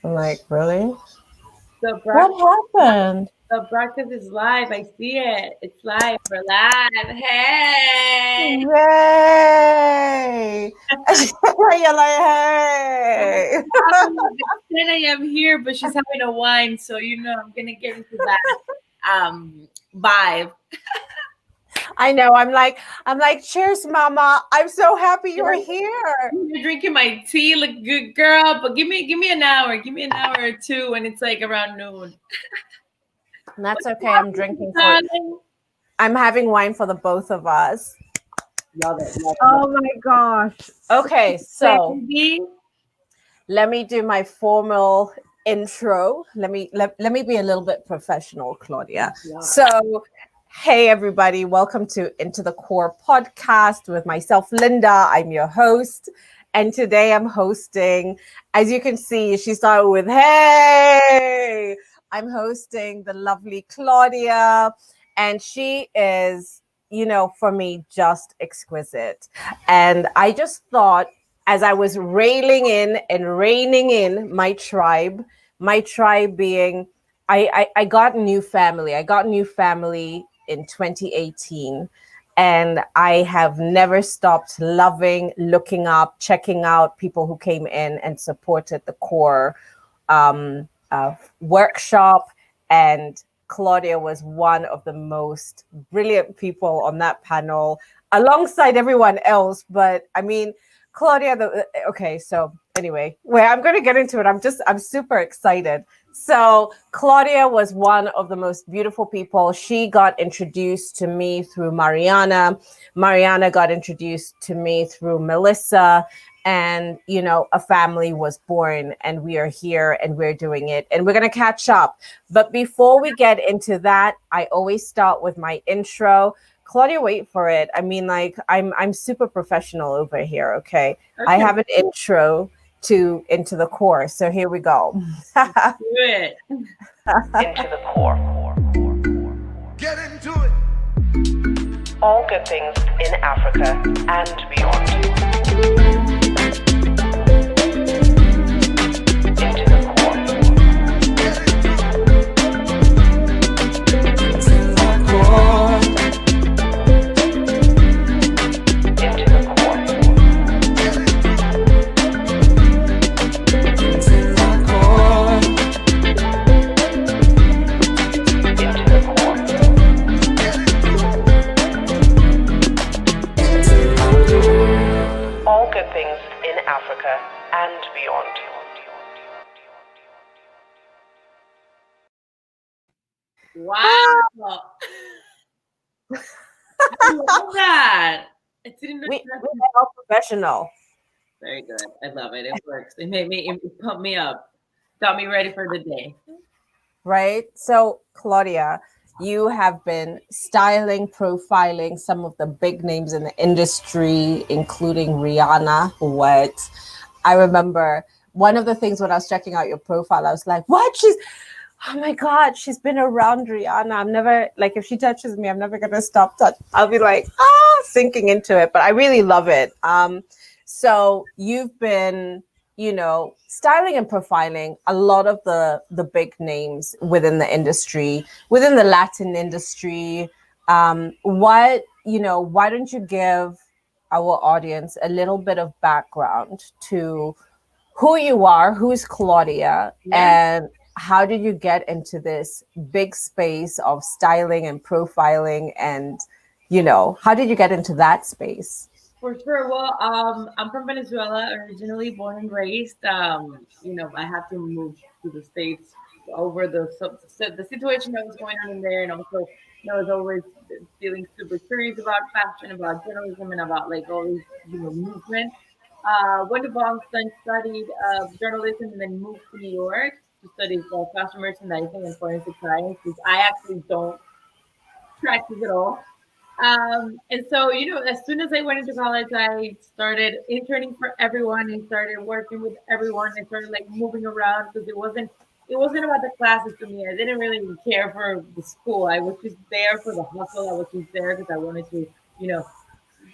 I'm like, really? The What broadcast, happened? the broadcast is live. I see it. It's live. We're live. Hey. Yay! You're like, hey. It's 10 a.m. here, but she's having a wine, so I'm gonna get into that vibe. I know. I'm like, cheers, mama. I'm so happy you're here. You're drinking my tea, look good, girl. But give me an hour. Give me an hour or two when it's like around noon. That's okay. I'm drinking for. Darling. I'm having wine for the both of us. Love it. Love it. Oh my gosh. Okay, so Baby. let me do my formal intro. Let me be a little bit professional, Claudia. Yeah. So, hey everybody, welcome to Into the Core podcast with myself, Linda. I'm your host, and today I'm hosting. As you can see, she started with hey. I'm hosting the lovely Claudia, and she is, for me, just exquisite. And I just thought, as I was railing in and reining in my tribe being, I got new family. I got new family in 2018. And I have never stopped loving, looking up, checking out people who came in and supported the core workshop. And Claudia was one of the most brilliant people on that panel, alongside everyone else. But I mean, Claudia, okay, so anyway, I'm going to get into it. I'm super excited. So Claudia was one of the most beautiful people. She got introduced to me through Mariana. Mariana got introduced to me through Melissa. And, a family was born, and we are here and we're doing it and we're going to catch up. But before we get into that, I always start with my intro. Claudia, wait for it. I mean, like, I'm super professional over here, okay? I have an intro to Into the Core. So here we go. Do it. Into the Core. Get into it. All good things in Africa and beyond. Into the Core. All good things in Africa and beyond. Wow. I love that. I didn't know We that. are all professional. Very good. I love it. It works. It pumped me up. Got me ready for the day. Right? So, Claudia, you have been styling, profiling some of the big names in the industry, including Rihanna. What I remember, one of the things when I was checking out your profile, I was like, what? Oh my God, she's been around Rihanna. I'm never, like, if she touches me, I'm never going to stop touch. I'll be like, sinking into it. But I really love it. So you've been, styling and profiling a lot of the big names within the industry, within the Latin industry. Why don't you give our audience a little bit of background to who you are, who's Claudia, and how did you get into this big space of styling and profiling, and how did you get into that space? For sure. Well, I'm from Venezuela, originally born and raised. I had to move to the States over the situation that was going on in there, and also, I was always feeling super curious about fashion, about journalism, and about like all these, movement. Went to Boston, studied journalism, and then moved to New York to study fashion merchandising and forensic science, because I actually don't practice at all. And so, as soon as I went into college, I started interning for everyone and started working with everyone. I started like moving around because it wasn't about the classes to me. I didn't really care for the school. I was just there for the hustle. I was just there because I wanted to,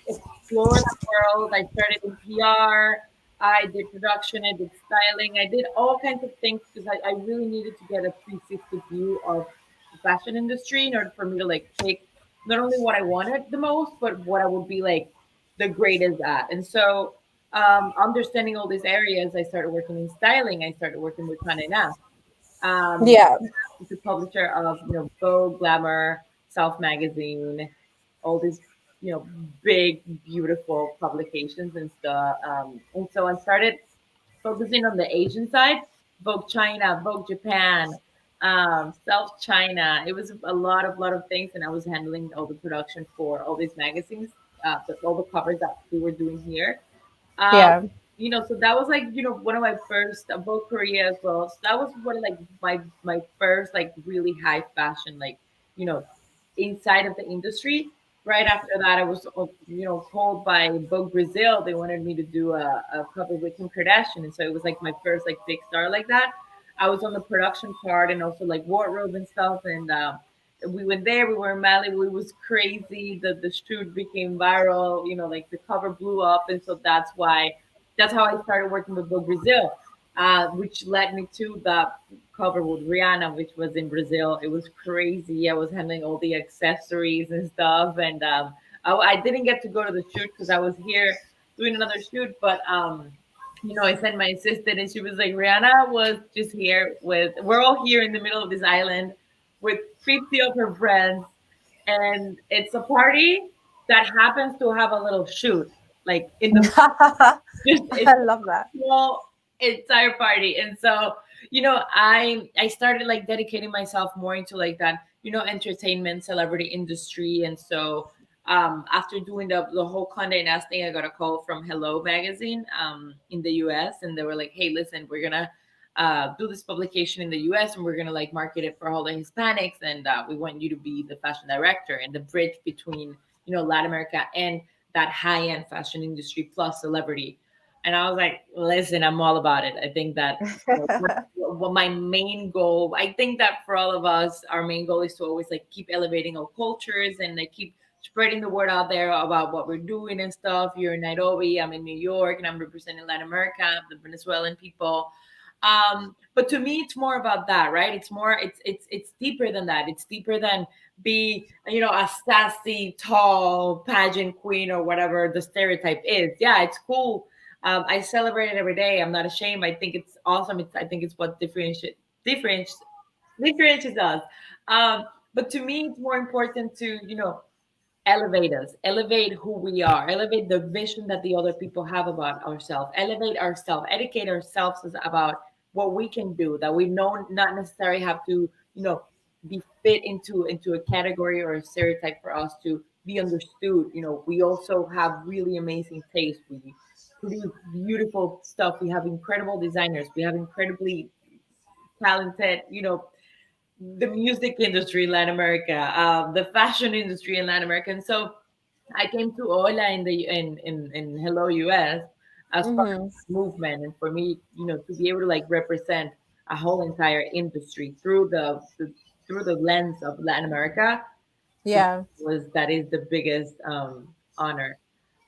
explore the world. I started in PR. I did production, I did styling, I did all kinds of things because I really needed to get a 360 view of the fashion industry in order for me to like take not only what I wanted the most, but what I would be like the greatest at. And so, understanding all these areas, I started working in styling. I started working with Condé Nast. Yeah. The publisher of Vogue, Glamour, Self Magazine, all these big, beautiful publications and stuff. And so I started focusing on the Asian side, Vogue China, Vogue Japan, South China. It was a lot of things, and I was handling all the production for all these magazines, all the covers that we were doing here. Um, Yeah. so that was like one of my first Vogue Korea as well. So that was one of like my first like really high fashion like you know inside of the industry. Right after that, I was called by Vogue Brazil. They wanted me to do a cover with Kim Kardashian, and so it was like my first like big star like that. I was on the production part and also like wardrobe and stuff, and we went there. We were in Malibu. It was crazy. The shoot became viral. Like the cover blew up, and so that's how I started working with Vogue Brazil, which led me to the cover with Rihanna, which was in Brazil. It was crazy. I was handling all the accessories and stuff, and I didn't get to go to the shoot because I was here doing another shoot. But I sent my assistant, and she was like, "Rihanna was just here with. We're all here in the middle of this island with 50 of her friends, and it's a party that happens to have a little shoot, like in the just I love that. small entire party." And so I started like dedicating myself more into like that entertainment celebrity industry. And so after doing the whole Condé Nast thing, I got a call from Hello magazine in the US, and they were like, "Hey, listen, we're gonna do this publication in the US, and we're gonna like market it for all the Hispanics, and we want you to be the fashion director and the bridge between Latin America and that high end fashion industry plus celebrity." And I was like, "Listen, I'm all about it." I think that what my main goal, I think that for all of us, our main goal is to always like keep elevating our cultures and like keep spreading the word out there about what we're doing and stuff. You're in Nairobi, I'm in New York, and I'm representing Latin America, the Venezuelan people. But to me, it's more about that, right? It's deeper than that. It's deeper than be a sassy, tall pageant queen or whatever the stereotype is. Yeah, it's cool. I celebrate it every day. I'm not ashamed. I think it's awesome. I think it's what differentiates differentiates us. Um, but to me, it's more important to elevate us, elevate who we are, elevate the vision that the other people have about ourselves, elevate ourselves, educate ourselves about what we can do, that we know not necessarily have to be fit into a category or a stereotype for us to be understood. We also have really amazing taste. We produce beautiful stuff. We have incredible designers. We have incredibly talented the music industry in Latin America, the fashion industry in Latin America. And so I came to Ola in Hello US as part of Hmm. the movement, and for me, to be able to like represent a whole entire industry through through the lens of Latin America, to me Yeah. was that is the biggest honor.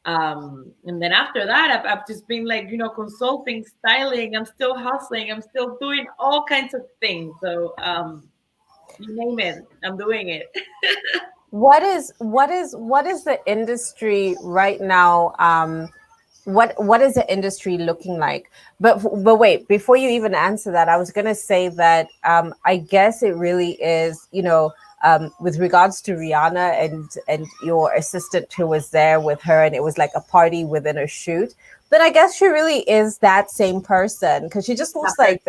And then after that, I've just been like consulting, styling. I'm still hustling. I'm still doing all kinds of things. So you name it, I'm doing it. What is the industry right now? What is the industry looking like? But wait, before you even answer that, I was gonna say that I guess it really is, with regards to Rihanna and your assistant who was there with her, and it was like a party within a shoot. Then I guess she really is that same person because she just looks like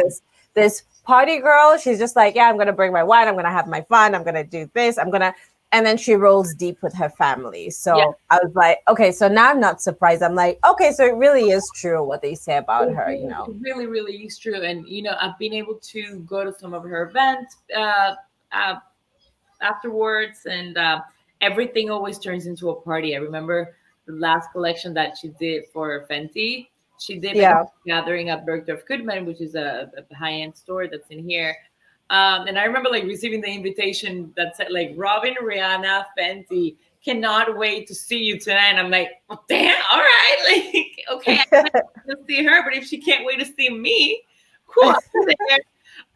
this party girl. She's just like, yeah, I'm gonna bring my wine, I'm gonna have my fun, I'm gonna do this, and then she rolls deep with her family. Yeah, So I was like, okay, so now I'm not surprised. I'm like, okay, so it really is true what they say about her, it really, really is true. And I've been able to go to some of her events uh, afterwards, and everything always turns into a party. I remember the last collection that she did for Fenty. She did like a Yeah. gathering at Bergdorf Goodman, which is a high-end store that's in here. And I remember like receiving the invitation that said like Robin, Rihanna, Fenty, cannot wait to see you tonight. And I'm like, well, damn, all right. Like, okay, I can't wait to see her, but if she can't wait to see me, cool. I'm there.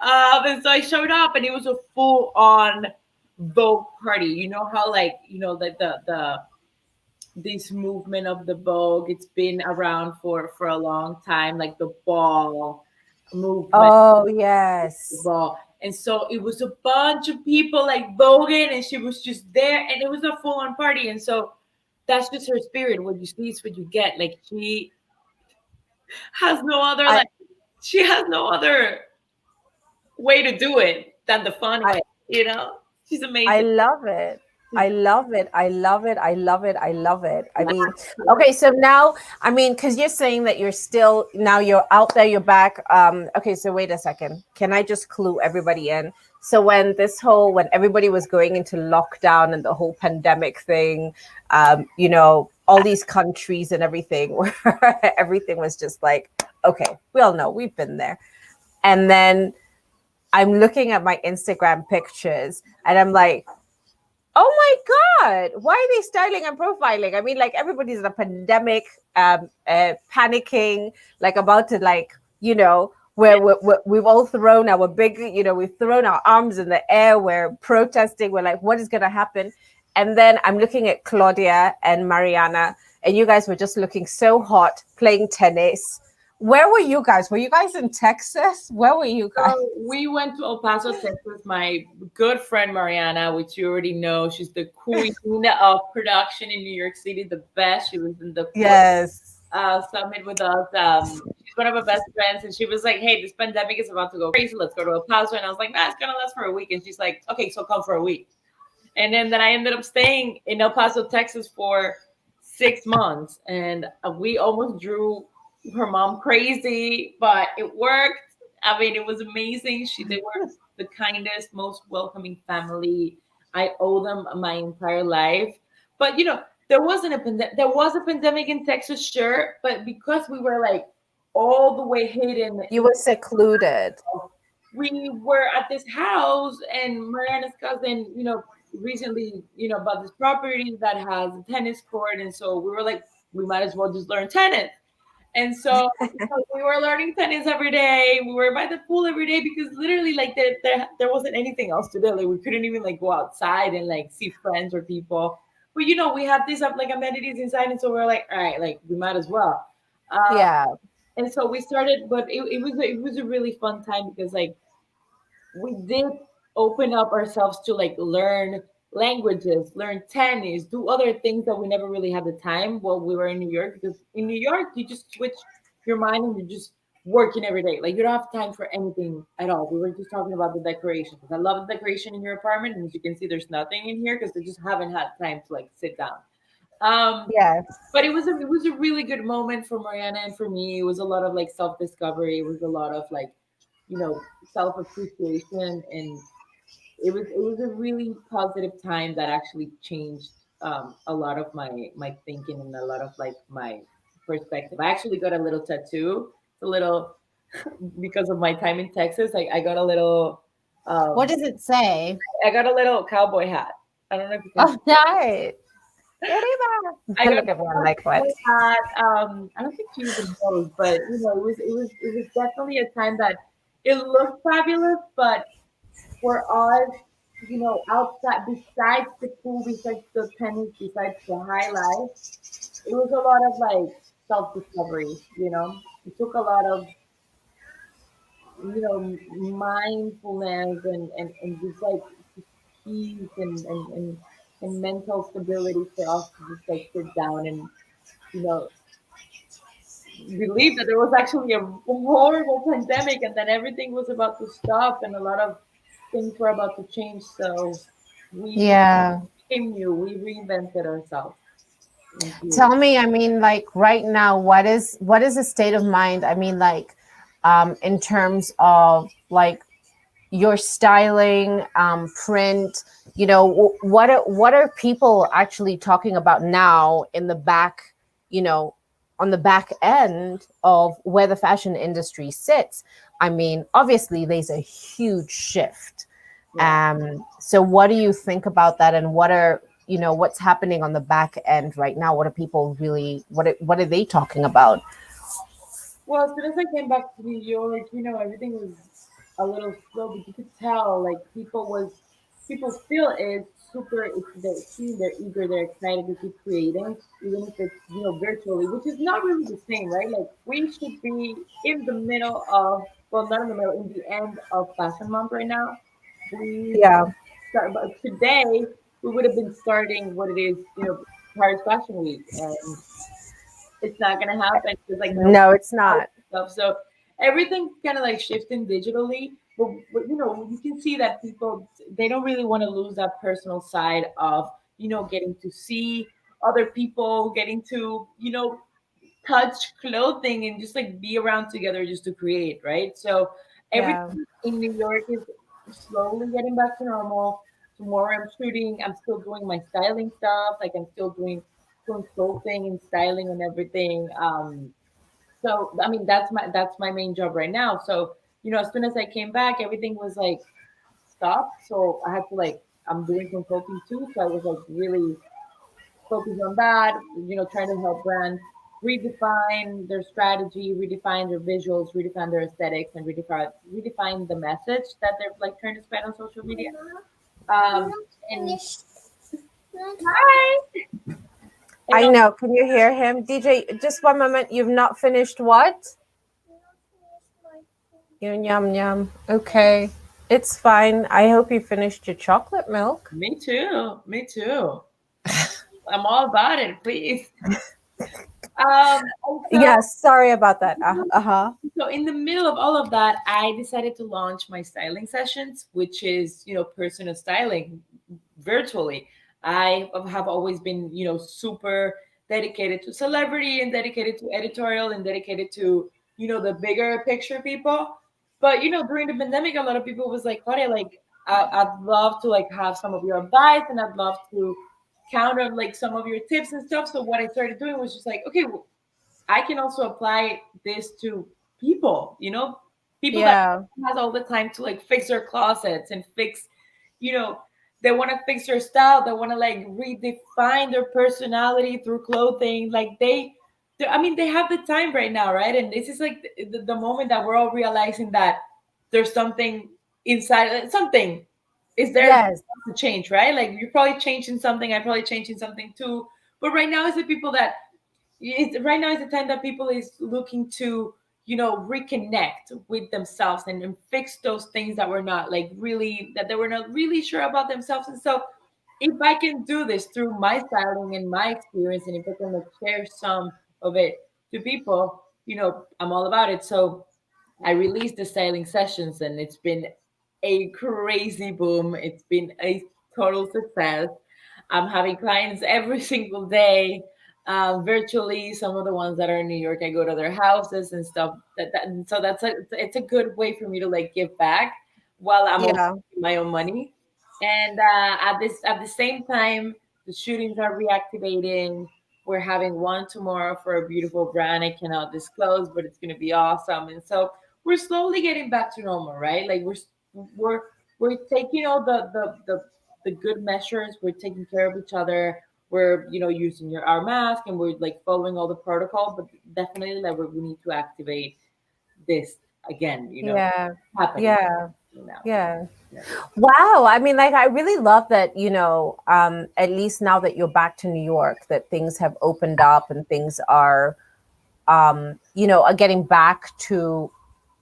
And so I showed up, and it was a full on Vogue party. You know how, like, you know, like the this movement of the Vogue, it's been around for a long time, like the ball movement. Oh, yes. Ball. And so it was a bunch of people like voguing, and she was just there, and it was a full on party. And so that's just her spirit. What you see is what you get. Like, she has no other she has no other way to do it than the fun way, you know? She's amazing. I love it. I love it. I love it. I love it. I love it. I mean, okay, so now, I mean, because you're saying that you're still, now you're out there, you're back. Okay, so wait a second. Can I just clue everybody in? So when everybody was going into lockdown and the whole pandemic thing, you know, all these countries and everything, where everything was just like, okay, we all know, we've been there. And then I'm looking at my Instagram pictures and I'm like, oh my God, why are they styling and profiling? I mean, like, everybody's in a pandemic, panicking, like about to, like, you know, where we've all thrown our we've thrown our arms in the air. We're protesting. We're like, what is going to happen? And then I'm looking at Claudia and Mariana, and you guys were just looking so hot, playing tennis. Where were you guys? Were you guys in Texas? Where were you guys? So we went to El Paso, Texas. My good friend Mariana, which you already know, she's the queen of production in New York City, the best. She was in the summit with us. She's one of our best friends, and she was like, "Hey, this pandemic is about to go crazy. Let's go to El Paso." And I was like, "Nah, it's gonna last for a week." And she's like, "Okay, so come for a week." And then I ended up staying in El Paso, Texas for 6 months, and we almost drew her mom crazy, but it worked. I mean, it was amazing. They were the kindest, most welcoming family. I owe them my entire life. But you know, there was a pandemic in Texas, sure, but because we were like all the way hidden, you were secluded. We were at this house, and Mariana's cousin, you know, recently, you know, bought this property that has a tennis court, and so we were like, we might as well just learn tennis. And so we were learning tennis every day. We were by the pool every day because literally, like, there wasn't anything else to do. Like, we couldn't even like go outside and like see friends or people. But you know, we had these like amenities inside, and so we were like, all right, like we might as well. Yeah. And so we started, but it was a really fun time because like we did open up ourselves to like learn languages, learn tennis, do other things that we never really had the time while we were in New York. Because in New York, you just switch your mind and you're just working every day. Like, you don't have time for anything at all. We were just talking about the decorations. I love the decoration in your apartment, and as you can see, there's nothing in here because they just haven't had time to like sit down. Yes. But it was a really good moment for Mariana and for me. It was a lot of like self-discovery. It was a lot of like, you know, self-appreciation, and it was a really positive time that actually changed a lot of my thinking and a lot of like my perspective. I actually got a little tattoo, a little because of my time in Texas. I got a little. What does it say? I got a little cowboy hat. I don't know if you can. Oh, nice. I look at one like what? Hat. I don't think she even knows, but you know, it was definitely a time that it looked fabulous, but for us, you know, outside, besides the pool, besides the tennis, besides the high life, it was a lot of like self-discovery, you know. It took a lot of, you know, mindfulness and just like peace and mental stability for us to just like sit down and, you know, believe that there was actually a horrible pandemic and then everything was about to stop and a lot of things were about to change. So we became new. We reinvented ourselves. Tell me, I mean, like right now, what is the state of mind? I mean, like, in terms of like your styling, print, you know, what are people actually talking about now in the back, you know, on the back end of where the fashion industry sits? I mean, obviously there's a huge shift. So what do you think about that? And what are, what's happening on the back end right now? What are people really, what are they talking about? Well, as soon as I came back to New York, everything was a little slow, but you could tell like people still is super. They're seeing, they're eager, they're excited to keep creating, even if it's virtually, which is not really the same, right? Like we should be in the middle of, well, not in the middle, in the end of Fashion Month right now. We Yeah. start, but today we would have been starting what it is, Paris Fashion Week, and it's not gonna happen. There's like no No, it's not. stuff. So everything's kind of like shifting digitally. But you can see that people, they don't really want to lose that personal side of getting to see other people, getting to touch clothing and just like be around together just to create, right? So Yeah. everything in New York is slowly getting back to normal. Tomorrow I'm shooting. I'm still doing my styling stuff. Like I'm still doing consulting and styling and everything. So I mean that's my main job right now. So as soon as I came back, everything was like stopped. So I had to like, I'm doing consulting too. So I was like really focused on that. Trying to help brands redefine their strategy, redefine their visuals, redefine their aesthetics, and redefine the message that they're like trying to spread on social media. And hi. I And know. Can you hear him? DJ, just one moment. You've not finished what? Yum, yum, yum. Okay. It's fine. I hope you finished your chocolate milk. me too. Me too. I'm all about it, please. And Yes. Sorry about that. Uh-huh. so in the middle of all of that, I decided to launch my styling sessions, which is, personal styling virtually. I have always been, super dedicated to celebrity and dedicated to editorial and dedicated to, the bigger picture people. But, during the pandemic, a lot of people was like, Claudia, like, I'd love to like have some of your advice and I'd love to counter like some of your tips and stuff. So what I started doing was just like, okay, I can also apply this to people, people that Yeah. has all the time to like fix their closets and fix, you know, they want to fix their style. They want to like redefine their personality through clothing. Like I mean, they have the time right now, right? And this is like the moment that we're all realizing that there's something inside, something is there Yes. to change, right? Like you're probably changing something. I'm probably changing something too. But right now, it's the people that right now is the time that people is looking to reconnect with themselves and fix those things that were not like really that they were not really sure about themselves. And so if I can do this through my styling and my experience, and if I can like share some of it to people, I'm all about it. So I released the styling sessions and it's been a crazy boom. It's been a total success. I'm having clients every single day, virtually. Some of the ones that are in New York, I go to their houses and stuff. And so it's a good way for me to like give back while I'm also Yeah. making my own money. And at the same time, the shootings are reactivating. We're having one tomorrow for a beautiful brand I cannot disclose, but it's going to be awesome. And so we're slowly getting back to normal, right? Like we're we're taking all the good measures. We're taking care of each other. We're using our mask and we're like following all the protocol. But definitely, like we need to activate this again. Yeah. Happening Yeah. now. Yeah. Yeah. Wow. I mean, like, I really love that, at least now that you're back to New York, that things have opened up and things are getting back to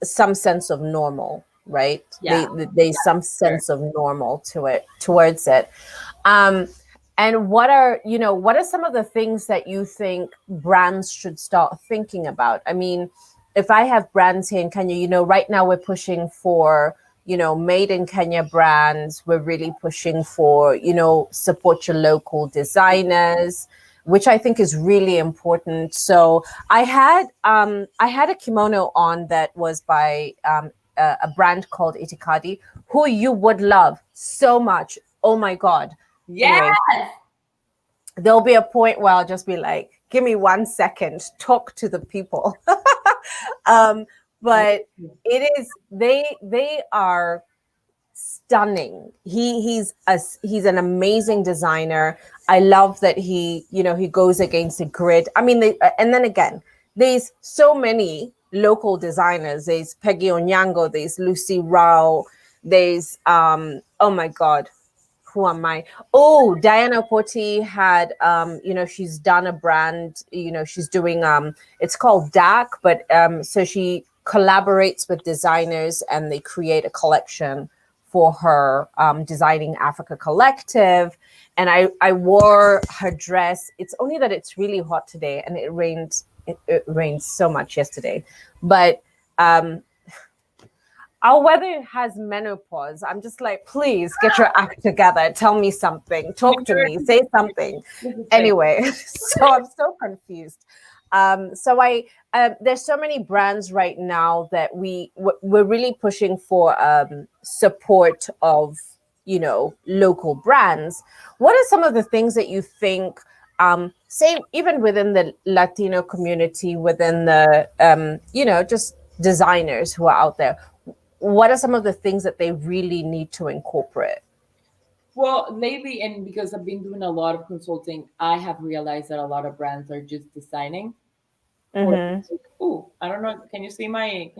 some sense of normal, right? Yeah. There's some Sure. sense of normal towards it. Um, and what are some of the things that you think brands should start thinking about? I mean, if I have brands here in Kenya, right now we're pushing for, made in Kenya brands. We're really pushing for, support your local designers, which I think is really important. So I had a kimono on that was by a brand called Itikadi, who you would love so much. Oh my God. Yes. Anyway, there'll be a point where I'll just be like, give me 1 second, talk to the people. But it is, they are stunning. He's an amazing designer. I love that he goes against the grid. I mean, and then again, there's so many local designers. There's Peggy Onyango, there's Lucy Rao, there's oh my God, who am I? Oh, Diana Poti had she's done a brand, she's doing it's called DAC, but so she collaborates with designers and they create a collection for her Designing Africa collective. And I wore her dress. It's only that it's really hot today and it rained so much yesterday. But our weather has menopause. I'm just like, please get your act together. Tell me something. Talk to me. Say something. Anyway, so I'm so confused. There's so many brands right now that we're really pushing for support of local brands. What are some of the things that you think, say even within the Latino community, within the just designers who are out there? What are some of the things that they really need to incorporate? Well, lately, and because I've been doing a lot of consulting, I have realized that a lot of brands are just designing. Oh, I don't know. Can you see my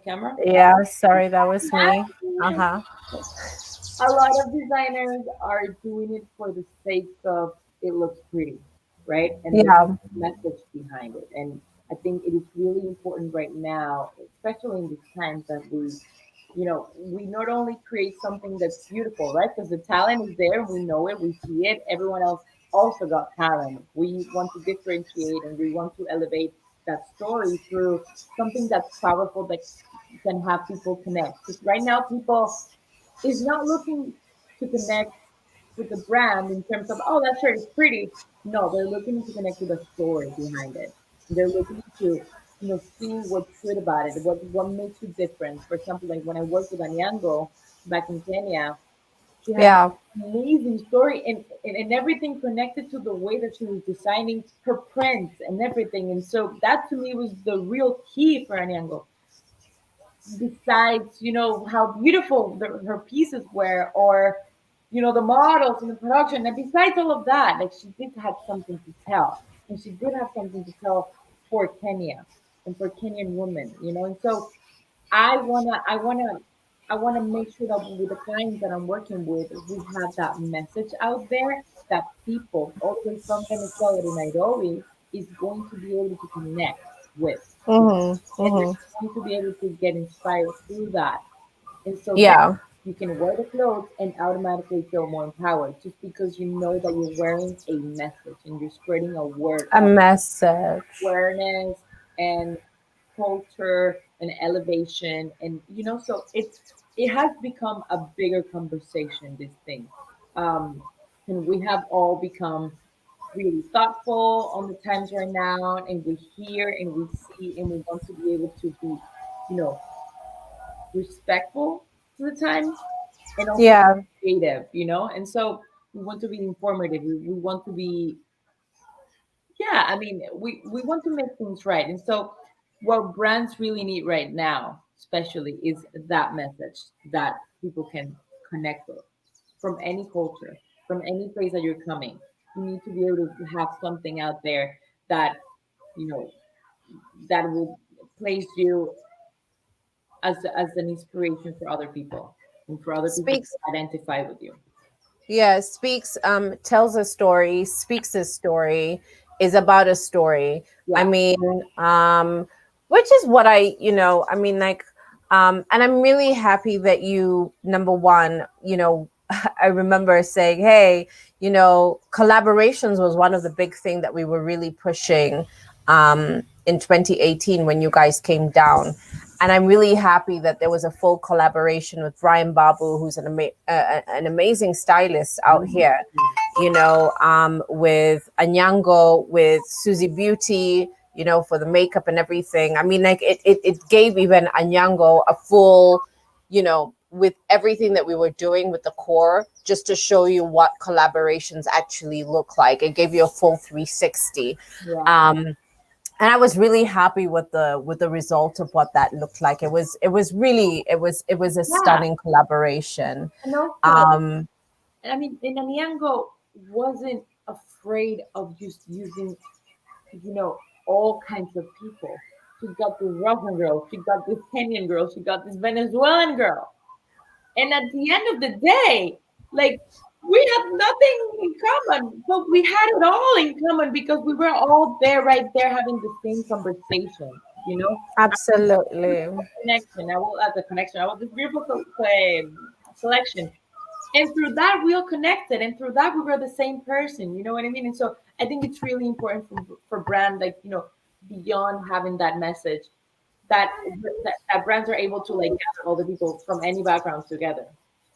camera? Yeah, sorry, that was me. Uh-huh. A lot of designers are doing it for the sake of it looks pretty, right? And there's a message behind it. And I think it is really important right now, especially in these times, that we not only create something that's beautiful, right? Because the talent is there, we know it, we see it. Everyone else also got talent. We want to differentiate and we want to elevate that story through something that's powerful that can have people connect. Because right now, people is not looking to connect with the brand in terms of, oh, that shirt is pretty. No, they're looking to connect with the story behind it. They're looking to, see what's good about it, what makes you different. For example, like when I worked with Anyango back in Kenya, she had Yeah. an amazing story and everything connected to the way that she was designing her prints and everything. And so that to me was the real key for Anyango. Besides, how beautiful her pieces were, or the models and the production, and besides all of that, like she did have something to tell, and she did have something to tell for Kenya and for Kenyan women, and so I wanna make sure that with the clients that I'm working with, we have that message out there that people also from Venezuela to Nairobi is going to be able to connect with, and they're going to be able to get inspired through that. And so then Yeah. you can wear the clothes and automatically feel more empowered just because you know that you're wearing a message and you're spreading a word A of message. awareness and culture and elevation. And so it has become a bigger conversation, this thing. And we have all become really thoughtful on the times right now, and we hear and we see and we want to be able to be, you know, respectful to the times and also Yeah. creative, and so we want to be informative. We want to be, yeah, I mean, we want to make things right. And so what brands really need right now, especially, is that message that people can connect with from any culture, from any place that you're coming. You need to be able to have something out there that, you know, that will place you as an inspiration for other people and for other people to Speaks. identify with you. Yeah, speaks, tells a story, speaks a story, is about a story. I Yeah. mean, which is what I mean, like, and I'm really happy that you, number one, I remember saying, hey, collaborations was one of the big thing that we were really pushing in 2018 when you guys came down. And I'm really happy that there was a full collaboration with Brian Babu, who's an amazing stylist out here, with Anyango, with Susie Beauty, for the makeup and everything. I mean, like it gave even Anyango a full, with everything that we were doing with the core, just to show you what collaborations actually look like. It gave you a full 360. Yeah. and I was really happy with the result of what that looked like. It was a Yeah. stunning collaboration. And also, Um, I mean, and Anyango wasn't afraid of just using, you know, all kinds of people. She got this Russian girl, she got this Kenyan girl, she got this Venezuelan girl. And at the end of the day, like, we have nothing in common, but we had it all in common because we were all there, right there, having the same conversation. You know, Absolutely. connection. I will add the connection. I will this beautiful collection, and through that we all connected, and through that we were the same person. You know what I mean? And so I think it's really important for brand, like, you know, beyond having that message, that that brands are able to like gather all the people from any backgrounds together.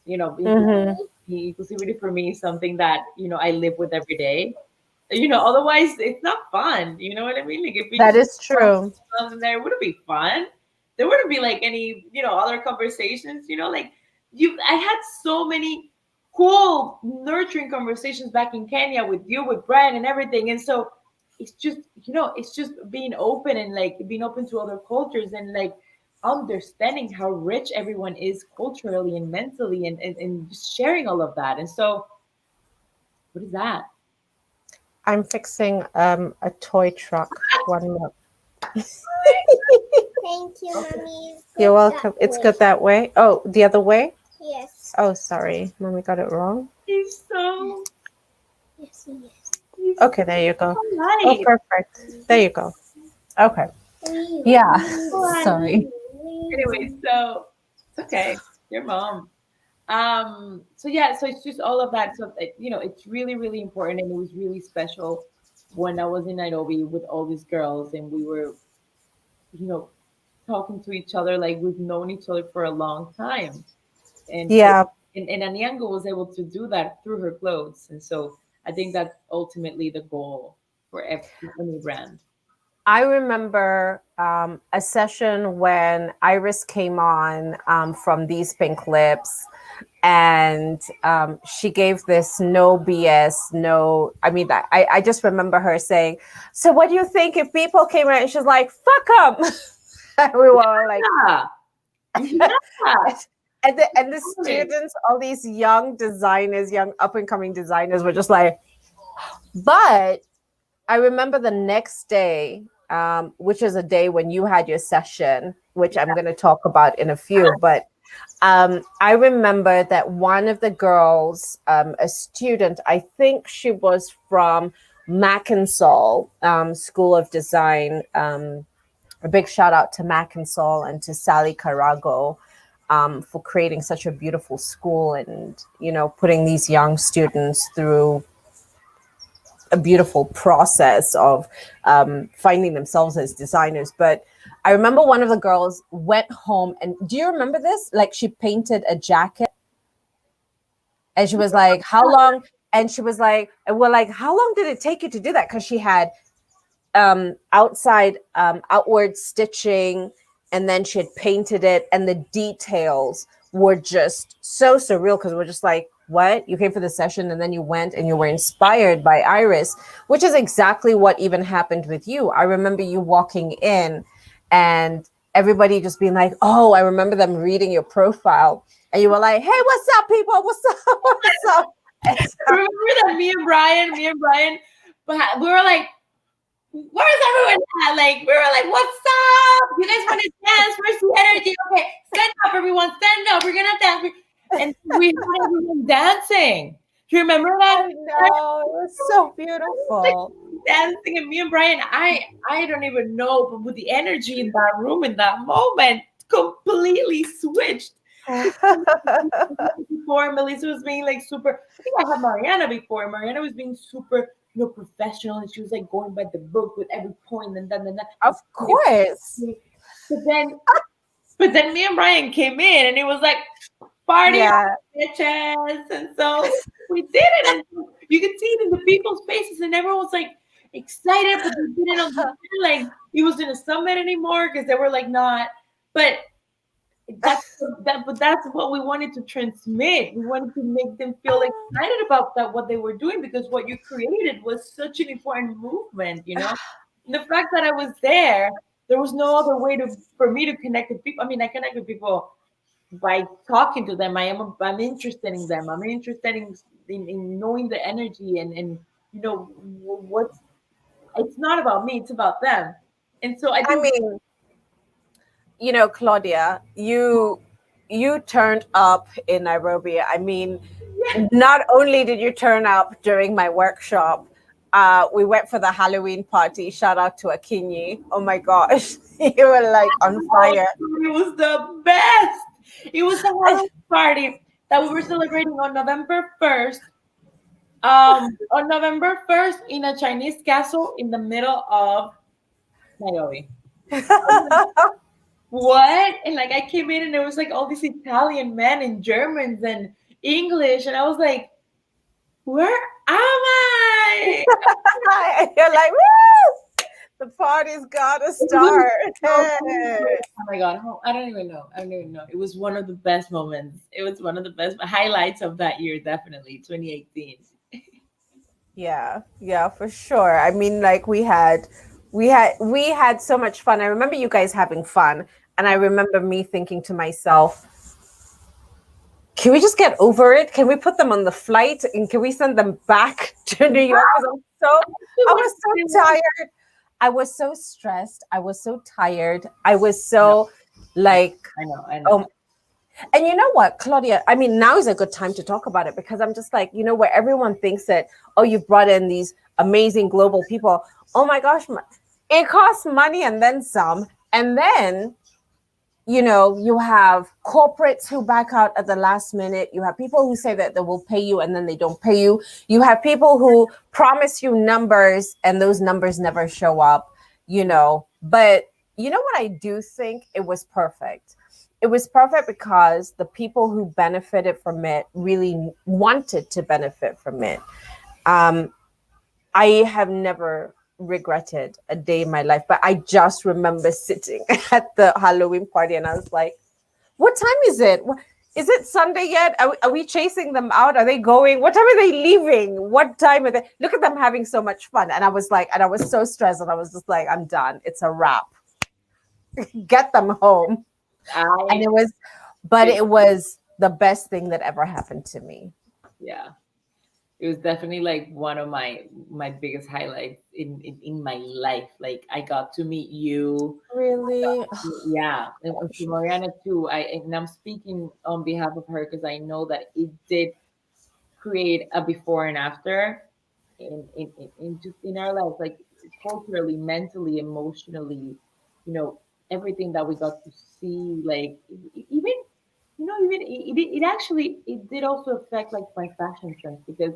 You know, Hmm. inclusivity for me is something that, you know, I live with every day. You know, otherwise it's not fun. You know what I mean? Like, if we That just is true. in there, it wouldn't be fun. There wouldn't be like any, you know, other conversations. You know, like, I had so many cool, nurturing conversations back in Kenya with you, with Brian, and everything. And so it's just, you know, it's just being open, and like being open to other cultures, and like understanding how rich everyone is culturally and mentally, and just sharing all of that. And so, what is that? I'm fixing a toy truck. One more. Thank you, Okay. mommy. You're welcome. It's good that way. Oh, the other way? Yes. Oh, sorry. Mommy got it wrong. He's so, Yes, yes. he's Okay, there you go. so Oh, light. perfect. There you go. Okay. Yeah. Sorry. Anyway, so it's okay. Your mom. So yeah, so it's just all of that. So you know, it's really, really important, and it was really special when I was in Nairobi with all these girls, and we were, you know, talking to each other like we've known each other for a long time. And Yeah. and Anyango was able to do that through her clothes. And so I think that's ultimately the goal for any brand. I remember a session when Iris came on from These Pink Lips, and she gave this no BS, no. I mean, I just remember her saying, "So, what do you think if people came around?" And she's like, "Fuck them." And we were all like, Yeah. Yeah. and the students, all these young designers, young up and coming designers, were just like, but I remember the next day, which is a day when you had your session, which I'm going to talk about in a few. But I remember that one of the girls, a student, I think she was from Mackinsall School of Design. A big shout out to Mackinsall and to Sally Carago for creating such a beautiful school, and, you know, putting these young students through a beautiful process of finding themselves as designers. But I remember one of the girls went home, and do you remember this? Like, she painted a jacket, and she was like, "How long?" And she was like, and we're like, "How long did it take you to do that?" Because she had outside outward stitching, and then she had painted it, and the details were just so surreal, because we're just like, what? You came for the session and then you went and you were inspired by Iris, which is exactly what even happened with you. I remember you walking in and everybody just being like, oh, I remember them reading your profile, and you were like, hey, what's up, people? What's up? What's up? Remember that me and Brian, but we were like, where's everyone at? Like, we were like, what's up? You guys want to dance? Where's the energy? Okay, stand up, everyone. Stand up. We're going to dance. And we had everyone dancing. Do you remember that? I know, it was so beautiful. Like, dancing, and me and Brian, I don't even know, but with the energy in that room in that moment, completely switched. Before, Melissa was being like super, I think I had Mariana before. Mariana was being super, you know, professional, and she was like going by the book with every point, and then Of course. but then me and Brian came in, and it was like, party Yeah. bitches. And so we did it, and you could see it in the people's faces, and everyone was like excited, but they didn't understand like it wasn't a summit anymore, because they were like not. But that's what we wanted to transmit. We wanted to make them feel excited about that, what they were doing, because what you created was such an important movement, you know. The fact that I was there was no other way for me to connect with people. I mean, I connect with people by talking to them. I'm interested in them. I'm interested in knowing the energy and what's. It's not about me. It's about them. And so I I think mean, Claudia, you turned up in Nairobi. I mean, not only did you turn up during my workshop, we went for the Halloween party. Shout out to Akinyi. Oh my gosh, you were like on fire. it was the best. It was a Halloween party that we were celebrating on November 1st. On November 1st in a Chinese castle in the middle of Nairobi. What? And like I came in and there was like all these Italian men and Germans and English, and I was like, where am I? You're like, woo! The party's gotta start. Oh my god, I don't even know. I don't even know. It was one of the best moments. It was one of the best highlights of that year, definitely 2018. Yeah, for sure. I mean, like we had so much fun. I remember you guys having fun, and I remember me thinking to myself, can we just get over it? Can we put them on the flight and can we send them back to New York? I was so tired. I was so stressed. I was so tired. I was so like, I know. And you know what, Claudia? I mean, now is a good time to talk about it because I'm just like, where everyone thinks that, oh, you've brought in these amazing global people. Oh my gosh, it costs money and then some. And then, you have corporates who back out at the last minute. You have people who say that they will pay you and then they don't pay you. You have people who promise you numbers and those numbers never show up, But you know what I do think? It was perfect. It was perfect because the people who benefited from it really wanted to benefit from it. I have never regretted a day in my life, but I just remember sitting at the Halloween party and I was like, what time is it? Is it Sunday yet? Are we chasing them out? Are they going? What time are they leaving? What time are they? Look at them having so much fun. And I was so stressed and I was just like, I'm done. It's a wrap. Get them home. And it was the best thing that ever happened to me. Yeah. It was definitely like one of my biggest highlights in my life. Like I got to meet you. Really? Yeah. And to Mariana too. And I'm speaking on behalf of her because I know that it did create a before and after in our lives, like culturally, mentally, emotionally, everything that we got to see, like even it actually it did also affect like my fashion sense because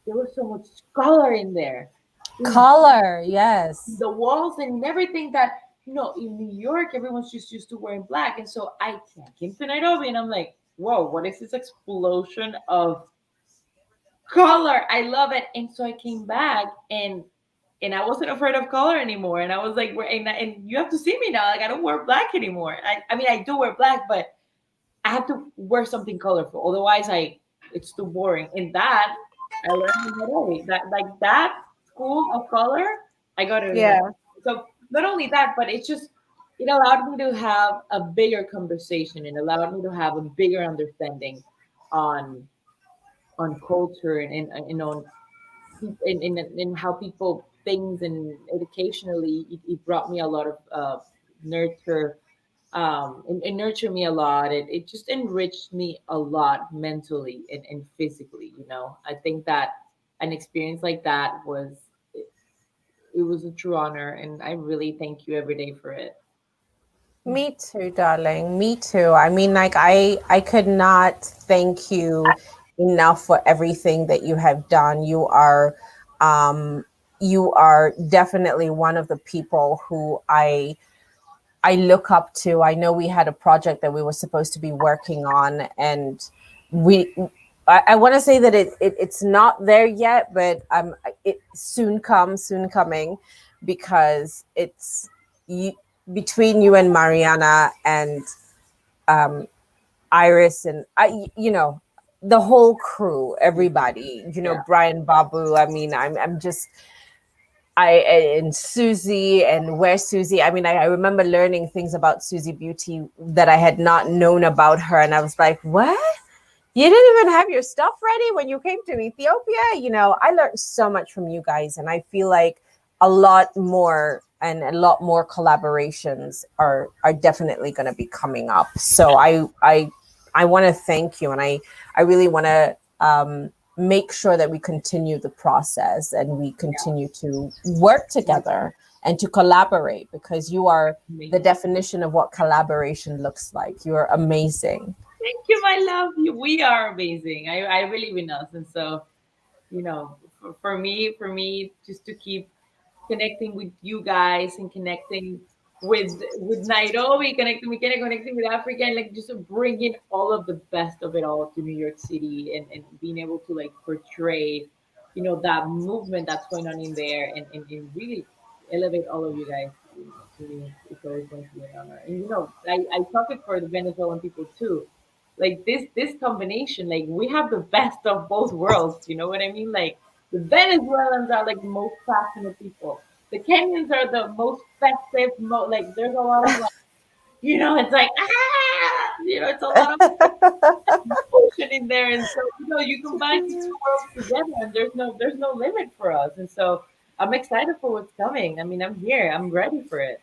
there was so much color in there. Color, yes. The walls and everything that in New York everyone's just used to wearing black, and so I came to Nairobi and I'm like, whoa, what is this explosion of color? I love it. And so I came back and I wasn't afraid of color anymore. And I was like, and you have to see me now. Like I don't wear black anymore. I mean, I do wear black, but I have to wear something colorful. Otherwise, it's too boring. And that I learned right away. That like that school of color, I got it. Yeah. So not only that, but it allowed me to have a bigger conversation and allowed me to have a bigger understanding on culture and on in how people things and educationally it brought me a lot of nurture and nurture me a lot. It just enriched me a lot mentally and physically. I think that an experience like that it was a true honor, and I really thank you every day for it. Me too, darling. Me too. I mean, like I could not thank you enough for everything that you have done. You are definitely one of the people who I look up to. I know we had a project that we were supposed to be working on, and I want to say that it's not there yet, but it soon coming, because it's between you and Mariana and Iris and the whole crew, everybody, Yeah. Brian Babu. I mean, I'm just and Susie and where's Susie? I mean, I remember learning things about Susie Beauty that I had not known about her. And I was like, what? You didn't even have your stuff ready when you came to Ethiopia? You know, I learned so much from you guys. And I feel like a lot more collaborations are definitely going to be coming up. So I want to thank you. And I really want to make sure that we continue the process and we continue to work together and to collaborate, because you are the definition of what collaboration looks like. You're amazing. Thank you, my love. We are amazing. I believe in us. And so, you know, for me, just to keep connecting with you guys and connecting with Nairobi, connecting with Africa, and like just bringing all of the best of it all to New York City, and being able to like portray, you know, that movement that's going on in there, and really elevate all of you guys. You know, to me, it's always going to be an honor. And you know, I talk it for the Venezuelan people too. Like this combination, like we have the best of both worlds. You know what I mean? Like the Venezuelans are like the most passionate people. The Kenyans are the most festive. Like there's a lot of like, you know, it's like you know, it's a lot of emotion in there, and so you know, you combine the two worlds together, and there's no limit for us, and so I'm excited for what's coming. I mean, I'm here. I'm ready for it.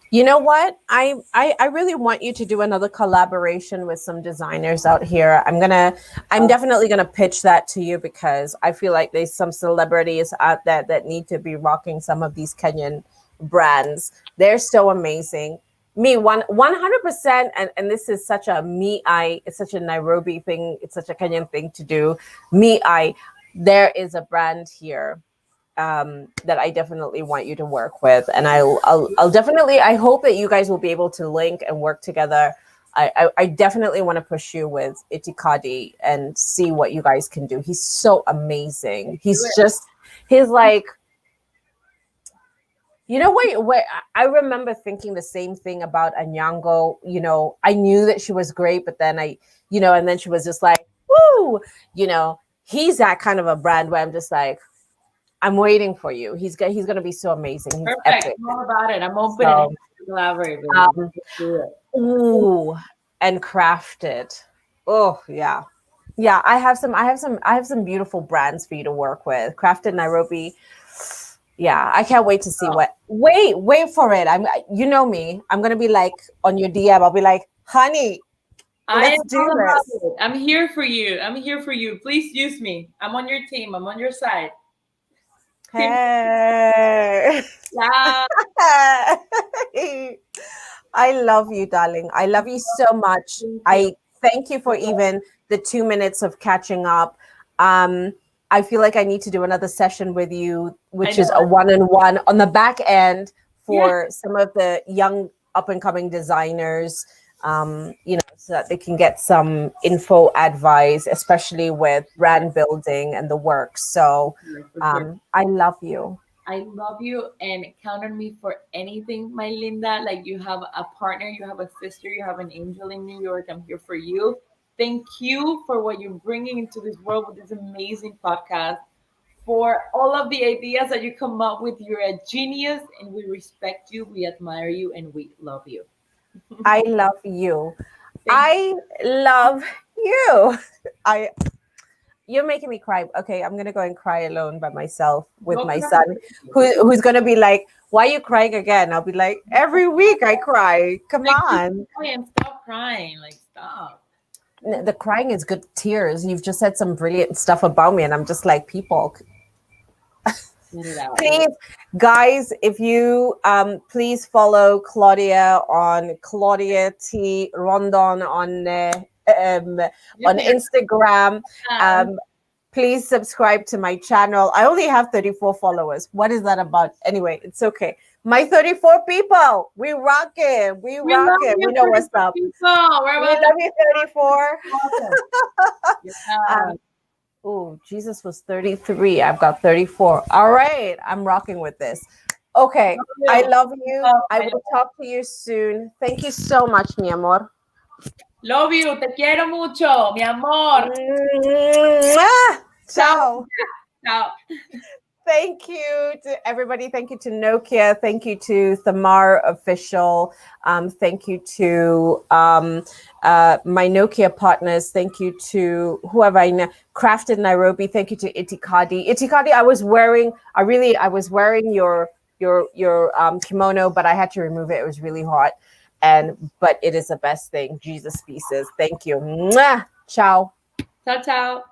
You know what? I really want you to do another collaboration with some designers out here. I'm definitely gonna pitch that to you, because I feel like there's some celebrities out there that need to be rocking some of these Kenyan brands. They're so amazing. Me 100%, and this is such a it's such a Nairobi thing, it's such a Kenyan thing to do. There is a brand here that I definitely want you to work with, and I'll definitely, I hope that you guys will be able to link and work together. I definitely want to push you with Itikadi and see what you guys can do. He's so amazing. He's like, you know what I remember thinking the same thing about Anyango. You know, I knew that she was great, but then and then she was just like, woo, you know, he's that kind of a brand where I'm just like, I'm waiting for you. He's going to be so amazing. He's perfect. epic. I'm all about it. I'm open to collaborate with you. Ooh, and crafted. Oh yeah. Yeah, I have some beautiful brands for you to work with. Crafted Nairobi. Yeah, I can't wait to see wait for it. You know me. I'm going to be like on your DM. I'll be like, "Honey, let's do this." I'm here for you. I'm here for you. Please use me. I'm on your team. I'm on your side. Hey. Yeah. I love you, darling. I love you so much. I thank you for even the 2 minutes of catching up. I feel like I need to do another session with you, which is a one-on-one on the back end for some of the young up-and-coming designers, so that they can get some info advice, especially with brand building and the work. So I love you. I love you, and count on me for anything, my Linda. Like, you have a partner, you have a sister, you have an angel in New York. I'm here for you. Thank you for what you're bringing into this world with this amazing podcast, for all of the ideas that you come up with. You're a genius, and we respect you, we admire you, and we love you. I love you. I love you. You're making me cry. Okay, I'm gonna go and cry alone by myself with my son, who's gonna be like, "Why are you crying again?" I'll be like, "Every week I cry. Come on." Stop crying. Like, stop. The crying is good tears. You've just said some brilliant stuff about me, and I'm just like, people. Please, guys, if you please follow Claudia on Claudia T Rondon on Instagram. Please subscribe to my channel. I only have 34 followers. What is that about? Anyway, it's okay. My 34 people, we rock it. We rock it. We know what's up. We love you, 34. Oh, Jesus was 33. I've got 34. All right. I'm rocking with this. Okay. I love you. I will talk to you soon. Thank you so much, mi amor. Love you. Te quiero mucho, mi amor. Chao. Chao. Thank you to everybody. Thank you to Nokia. Thank you to Thamar Official. Thank you to my Nokia partners. Thank you to whoever I know. Crafted Nairobi. Thank you to Itikadi. Itikadi, I was wearing your kimono, but I had to remove it. It was really hot. But it is the best thing. Jesus pieces. Thank you. Mwah! Ciao. Ciao, ciao.